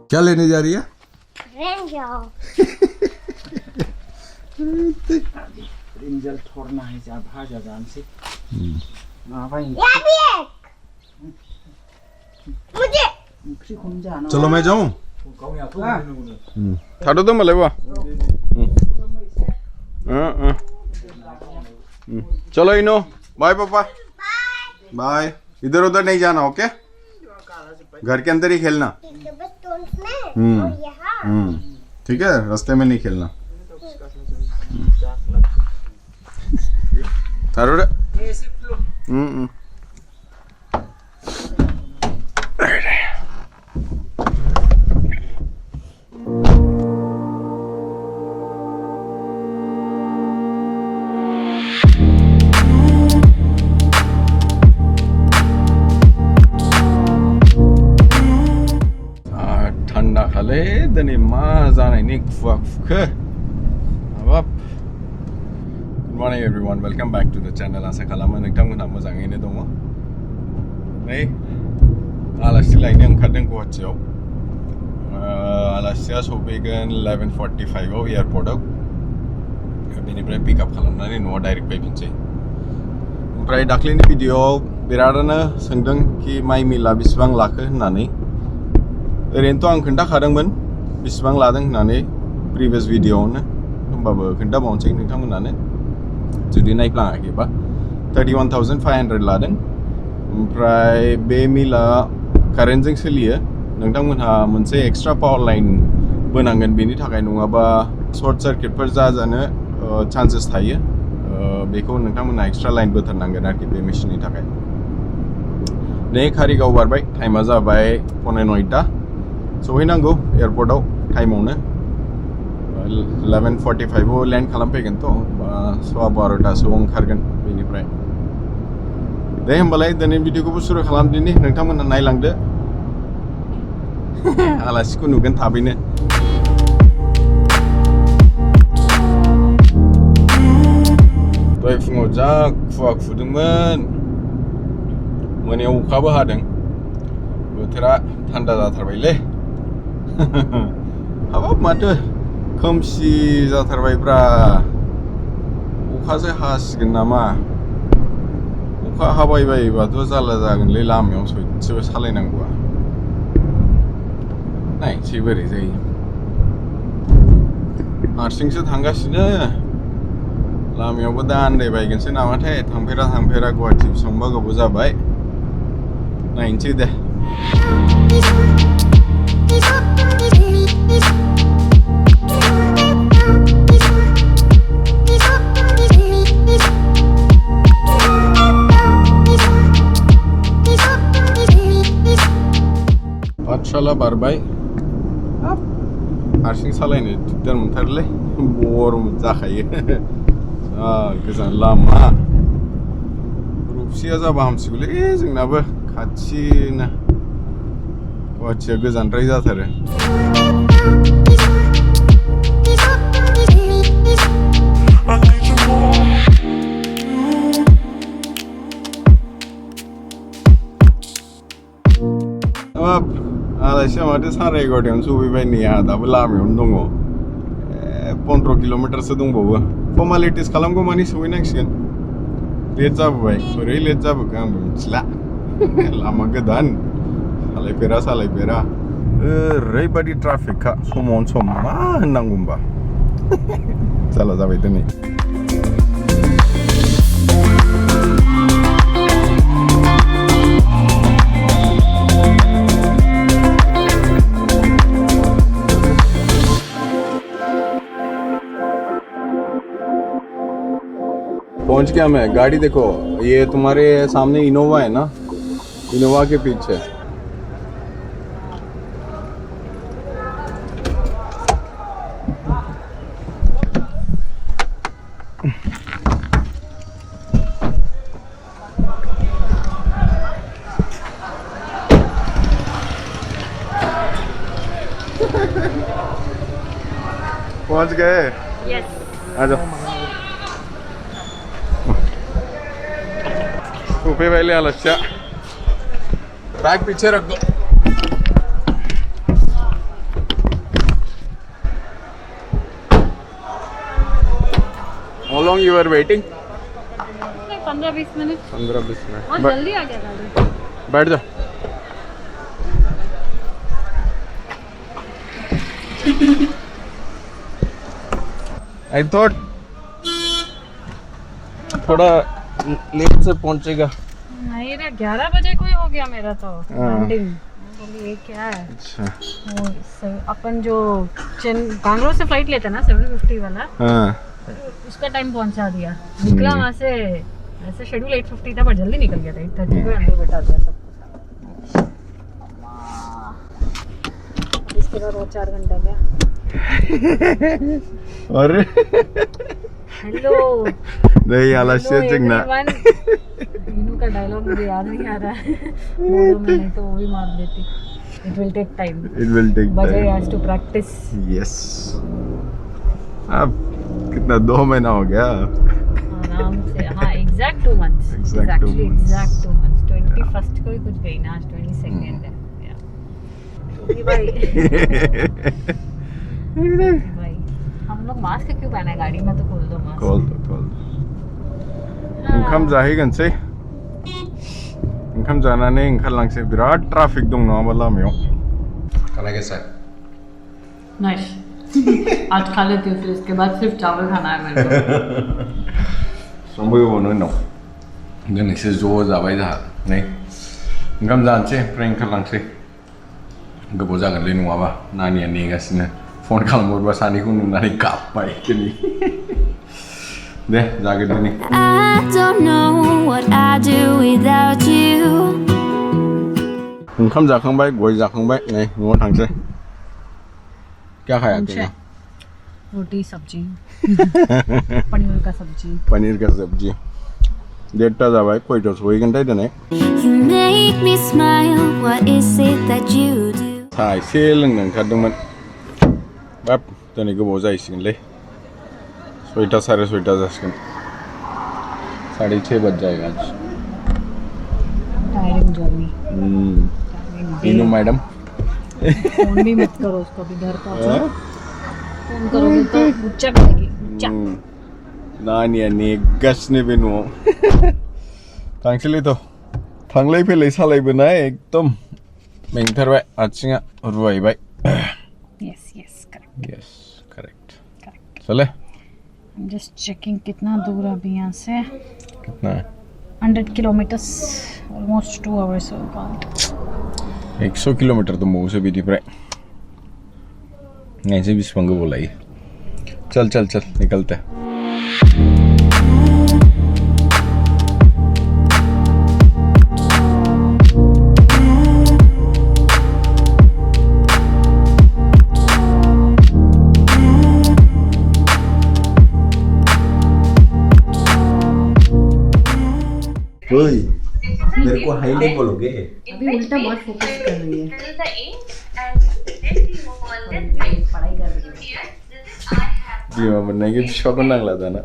क्या लेने जा रही है? ब्रिंजल थोड़ना है जब भाजा जान से ना भाई मुझे चलो मैं जाऊं? थाटो तो मलाई बा चलो इनो बाय पापा बाय इधर उधर नहीं जाना ओके घर के अंदर ही खेलना ठीक है रास्ते में नहीं खेलना थारो रे Dani mazana ni fuke. Good morning everyone. Welcome back to the channel. Asa kalama nagtangmuna mozangine dongo. Nei Alasi laineng kadeng Guwahati. Alasi sobegan 11:45 Airportao. Bini pray pick up khalamnani no direct pay pinche. Pray daklini video biradana sangdang ki mai mila bisbang lakhe honnani. ओरैनोथ' आं खोन्थाखादोंमोन बेसेबां लादों होननानै previous भिडिअ'आवनो होमबाबो खोन्थाबावनोसै नोंथांमोनानो जुदि नायफ्लाङाखैबा 31,500 लादों ओमफ्राय बे मिला कारेन्टजों सोलियो नोंथांमोनहा मोनसे एक्सट्रा पावार लाइन बोनांगोन बेनि थाखाय नङाबा सर्ट सार्किटफोर जानो चान्सेस थायो बेखौ नोंथांमोनहा एक्सट्रा लाइन बोथारनांगोन आरोखि बे मेसिननि थाखाय नै कारिगाव बारबाय टाइमा जाबाय 9:30 सहैनांगौ एयारपर्टआव टाइमावनो 11:45 आव लेन्ड खालामफैगोन थ' बा 12:15 ओंखारगोन बेनिफ्राय दे होमबालाय दिनै भिडिअखौबो सुरु खालामदिनि नोंथांमोनहा नायलांदो आलासिखौ नुगोन थाबैनो दहाय फुङाव जा खुवा खुदोंमोन मोनायाव अखाबो हादों बोथोरा थान्दा जाथारबायलै हाबाब माथो खोमसि जाथारबायब्रा अखासो हासिगोन नामा अखा हाबाय बायोबाथ' जारला जागोनलै लामायाव सयथिबो सालायनांगौआ नायनोसै बोरै जायो हारसिंसो थांगासिनो लामायावबो दा आन्दायबायगोनसो नामाथाय थांफेरा गुवाहाटि बेसेबांबा गोबाव जाबाय नायनोसै दे पाठशाला बारबाय हारसिं सालायनो दिगदार मोनथारोलै गरम जाखायो गोजान लामा रुपसिया जाबा हामसिगौलै जोंनाबो खाथिनो गुवाहाटिया गोजानद्राय जाथारो आलासिया माथो 11:30 सफैबाय नै आंहा दाबो लामायावनो दङ 15 किल'मिटारसो दंबावो फर्मालिटिस खालामगौ मानि सहैनांसिगोन लेट जाबोबाय बोरै लेट जाबोखो आंबो मिथिला लामा गोदान सालायफेरा ओरैबायदि ट्राफिकखा समावनो सम मा होननांगौ होमबा जाला जाबाय दिनै पहुंच गया मैं गाड़ी देखो ये तुम्हारे सामने इनोवा है ना इनोवा के पीछे पहुंच गए यस आ जाओ ऊपर पहले आलस्या बैग पीछे रख दो long you were waiting? 15-20 minute. 15-20 minute. बहुत जल्दी आ गया गाड़ी. बैठ जा. I thought थोड़ा लेट से पहुंचेगा. नहीं रे 11 बजे कोई हो गया मेरा तो लैंडिंग. बोली ये क्या है. अच्छा. वो अपन जो बैंगलोर से फ्लाइट लेते ना 750 वाला. हाँ. उसका टाइम पहुंचा दिया. निकला वहाँ से ऐसे शेड्यूल 8:50 था पर जल्दी निकल गया था. 8:30 को अंदर बैठा दिया सब. इसके बाद और 4 घंटा गया. अरे हेलो नहीं आलस्य चिंगना. इनू का डायलॉग मुझे याद नहीं आ रहा है. बोडो में नहीं तो वो भी मार देती. It will take time. It will take time. Bajay has to practice. Yes. अब कितना 2 महीना हो गया. आराम से. हाँ exact 2 months. Exact 2 months. Exact 2 months. 21st को ही कुछ गई ना. आज 22nd है. भाई भाई हम लोग मास्क क्यों पहना है गाड़ी में. तो खोल दो मास्क. खोल दो. ओंखाम जाहैगोनसै. ओंखाम जानानै ओंखारलांसै. बिराद ट्राफिक दं नङाबा लामायाव. खाना कैसा है? नाइस. आज खा लेती हूँ फिर इसके बाद सिर्फ चावल खाना है मेरे को. संबोयोनो उनाव दिनैसो ज' जाबाय जोंहा. नै ओंखाम जानोसै ओमफ्राय ओंखारलांसै. गोबाव जागोनलै नङाबा. नानिया नेगासिनो. फन खालामहरबा सानैखौ नुनानै गाबबाय दिनै. दे जागोन दिनै. I don't know what I'd do without you. ओंखाम जाखांबाय, गय जाखांबाय. नै न'आव थांसै. क्या खाया तूने? रोटी सब्जी. पनीर का सब्जी. पनीर का सब्जी. 1:30 जाबाय. खयथायाव सहैगोनथाय दिनै? You make me smile. What is it that you do? Saha एसे लोंनो ओंखारदोंमोन. बाब दिनै गोबाव जाहैसिगोनलै. 6टा 6:30 जासिगोन. 6:30 बज जाएगा आज. Tiring journey. Meenu madam phone भी मत करो उसको. भी घर पहुंचो. फोन करोगे तो गुच्चा करेगी. गुच्चा. नानिया नेगासिनो बे न'आव. थांसैलै थ'. थांलाय फैलाय सालायबोनाय एकदम मेंथारबाय. आथिङा रुवायबाय. Yes, correct. Yes, correct. चले. I'm just checking कितना दूर है अभी यहाँ से. कितना है? 100 kilometers. Almost 2 hours or about. 100 kilometre तो मऊ से बिदिफ्राय. ऐसे बिसिबां गोबाव लायो. चल निकलते. ओए मेरे को हाई नहीं बोलोगे. अभी उल्टा बहुत फोकस कर रही है. पढ़ाई कर रही है. जी मैं बनने की शौक नांगला था ना.